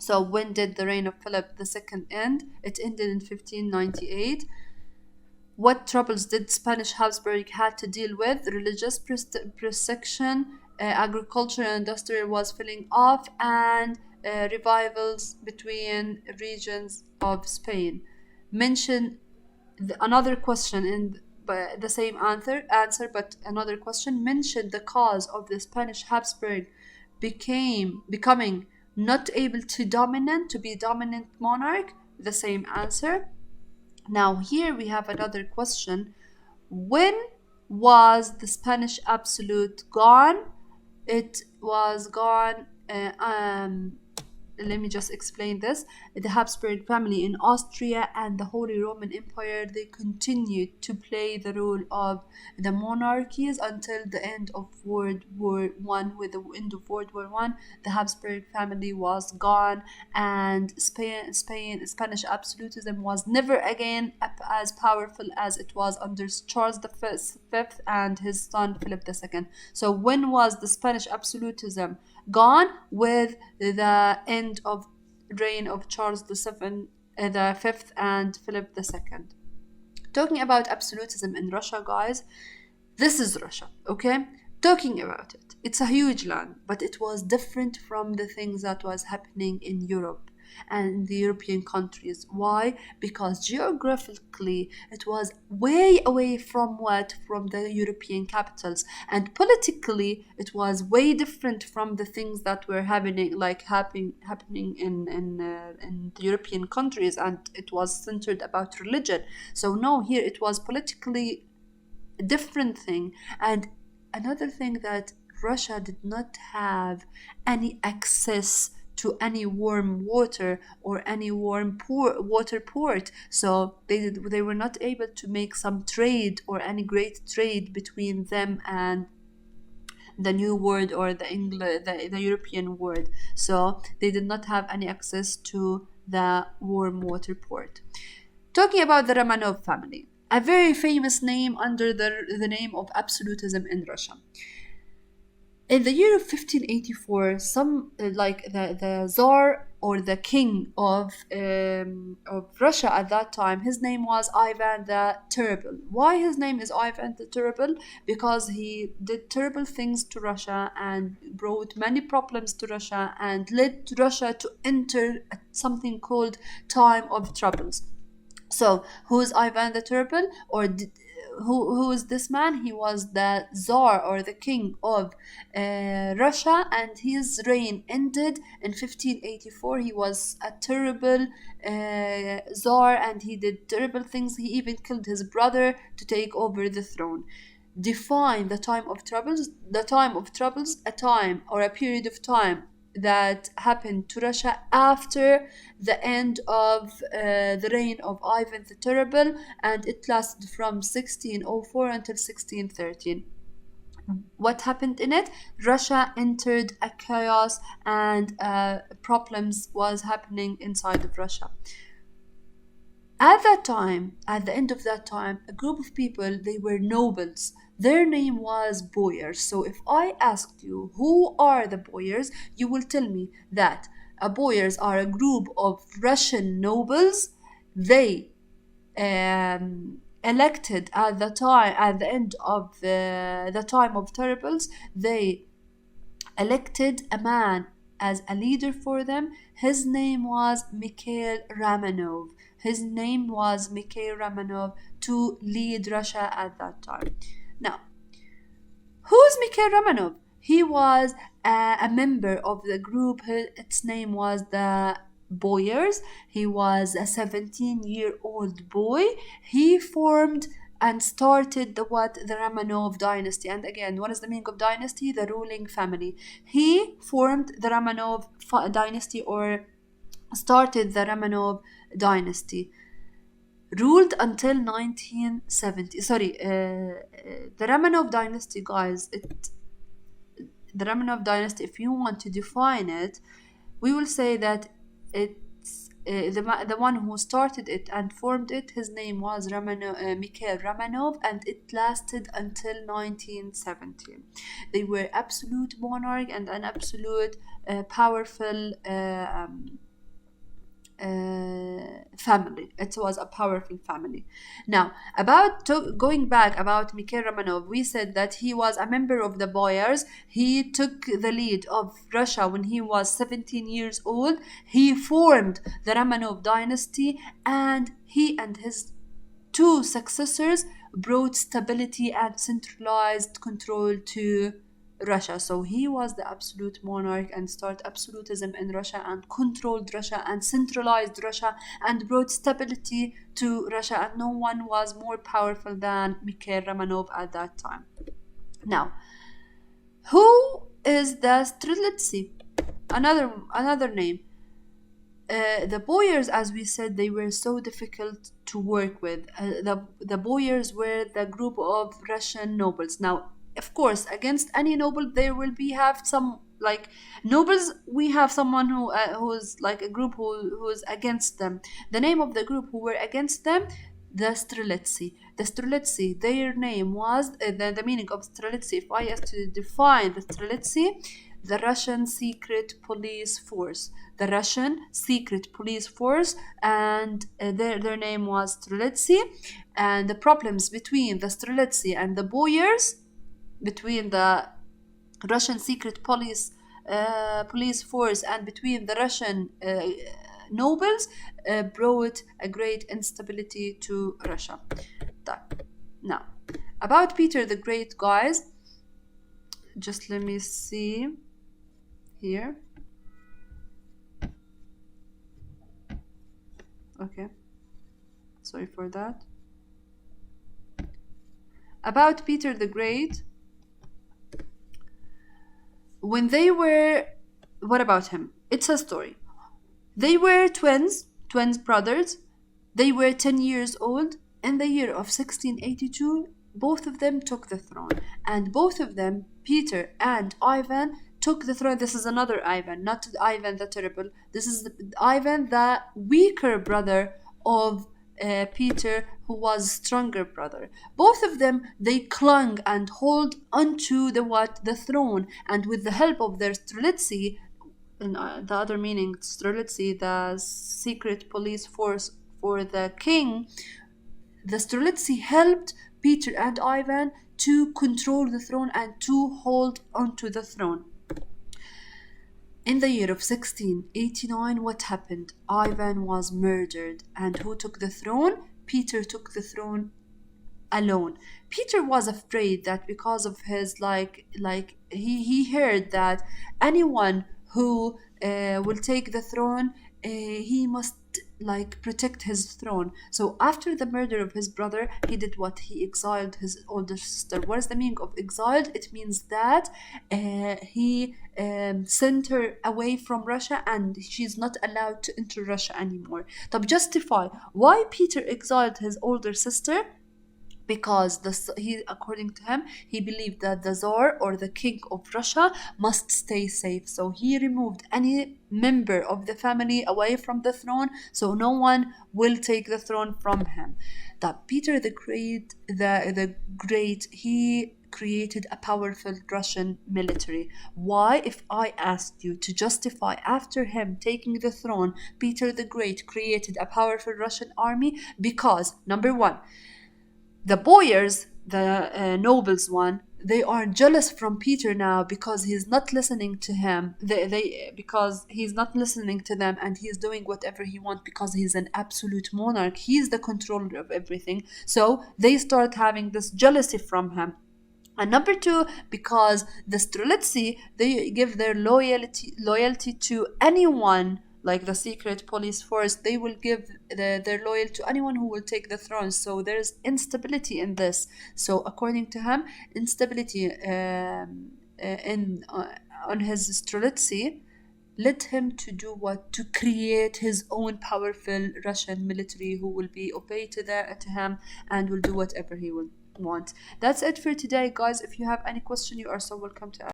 So when did the reign of Philip II end? It ended in 1598. What troubles did Spanish Habsburg had to deal with? Religious persecution, agriculture and industry was falling off, and revivals between regions of Spain. Mention another question in the same answer, but another question. Mention the cause of the Spanish Habsburg becoming not able to be dominant monarch. The same answer. Now here we have another question. When was the Spanish absolute gone? It was gone. Let me just explain this. The Habsburg family in Austria and the Holy Roman Empire, they continued to play the role of the monarchies until the end of World War One. With the end of World War One, the Habsburg family was gone, and Spanish absolutism was never again as powerful as it was under Charles V and his son Philip II. So when was the Spanish absolutism gone? With the end of reign of Charles the Fifth and Philip II. Talking about absolutism in Russia, guys, this is Russia, okay? Talking about it, it's a huge land, but it was different from the things that was happening in Europe and the European countries. Why? Because geographically it was way away from the European capitals, and politically it was way different from the things that were happening in the European countries, and it was centered about religion. So no, here it was politically a different thing. And another thing, that Russia did not have any access to any warm water or any warm water port, so they were not able to make some trade or any great trade between them and the New World or the European world. So they did not have any access to the warm water port. Talking about the Romanov family, a very famous name under the name of absolutism in Russia. In the year of 1584, some like the Tsar or the king of Russia at that time, his name was Ivan the Terrible. Why his name is Ivan the Terrible? Because he did terrible things to Russia and brought many problems to Russia and led Russia to enter something called time of troubles. So who is Ivan the Terrible, or who is this man? He was the Tsar or the king of Russia, and his reign ended in 1584. He was a terrible Tsar, and he did terrible things. He even killed his brother to take over the throne. Define the time of troubles. The time of troubles, a time or a period of time that happened to Russia after the end of the reign of Ivan the Terrible, and it lasted from 1604 until 1613. What happened in it? Russia entered a chaos, and problems was happening inside of Russia. At that time, at the end of that time, a group of people, they were nobles. Their name was boyars. So if I asked you who are the boyars, you will tell me that boyars are a group of Russian nobles. They elected at the end of the time of terribles, they elected a man as a leader for them. His name was Mikhail Romanov. His name was Mikhail Romanov to lead Russia at that time. Now, who's Mikhail Romanov? He was a member of the group. Its name was the Boyars. He was a 17-year-old boy. He formed and started the Romanov dynasty. And again, what is the meaning of dynasty? The ruling family. He formed the Romanov dynasty, or started the Romanov dynasty. Ruled until 1970. The Romanov dynasty, guys. The Romanov dynasty, if you want to define it, we will say that it's the one who started it and formed it. His name was Mikhail Romanov, and it lasted until 1970. They were absolute monarch and an absolute powerful family. It was a powerful family. Now, about going back about Mikhail Romanov, we said that he was a member of the Boyars. He took the lead of Russia when he was 17 years old. He formed the Romanov dynasty, and he and his two successors brought stability and centralized control to Russia. So he was the absolute monarch and started absolutism in Russia and controlled Russia and centralized Russia and brought stability to Russia. And no one was more powerful than Mikhail Romanov at that time. Now, who is the Strelitsy? Another name. The boyars, as we said, they were so difficult to work with. The boyars were the group of Russian nobles. Now, of course, against any noble, there will be have some like nobles. We have someone who's like a group who's against them. The name of the group who were against them, the Strelitsy. The Strelitsy, their name was the meaning of Strelitsy. If I have to define the Strelitsy, the Russian secret police force. The Russian secret police force, and their name was Strelitsy. And the problems between the Strelitsy and the boyars, between the Russian secret police force and between the Russian nobles, brought a great instability to Russia. Now, about Peter the Great, guys, just let me see here. Okay, sorry for that. About Peter the Great, when they were, what about him? It's a story. They were twins brothers. They were 10 years old. In the year of 1682, both of them took the throne. And both of them, Peter and Ivan, took the throne. This is another Ivan, not Ivan the Terrible. This is Ivan, the weaker brother of Peter, who was stronger brother. Both of them, they clung and hold onto the throne, and with the help of their Strelitsy, and the other meaning Strelitsy, the secret police force for the king, the Strelitsy helped Peter and Ivan to control the throne and to hold onto the throne. In the year of 1689, what happened? Ivan was murdered. And who took the throne? Peter took the throne alone. Peter was afraid that because of his he heard that anyone who will take the throne, he must protect his throne. So after the murder of his brother, he did what? He exiled his older sister. What is the meaning of exiled? It means that he sent her away from Russia and she's not allowed to enter Russia anymore. طب justify why Peter exiled his older sister? Because according to him, he believed that the Tsar or the king of Russia must stay safe. So he removed any member of the family away from the throne, so no one will take the throne from him. That Peter the Great, he created a powerful Russian military. Why? If I asked you to justify after him taking the throne, Peter the Great created a powerful Russian army, because number one, the boyars, the nobles one, they are jealous from Peter now because he's not listening to him. Because he's not listening to them and he's doing whatever he wants because he's an absolute monarch. He's the controller of everything. So they start having this jealousy from him. And number two, because the Strelitsy, they give their loyalty to anyone, like the secret police force, they will give their loyalty to anyone who will take the throne. So there's instability in this. So according to him, instability on his Strelitsy led him to do what? To create his own powerful Russian military who will be obey to him and will do whatever he will want. That's it for today, guys. If you have any question, you are so welcome to ask.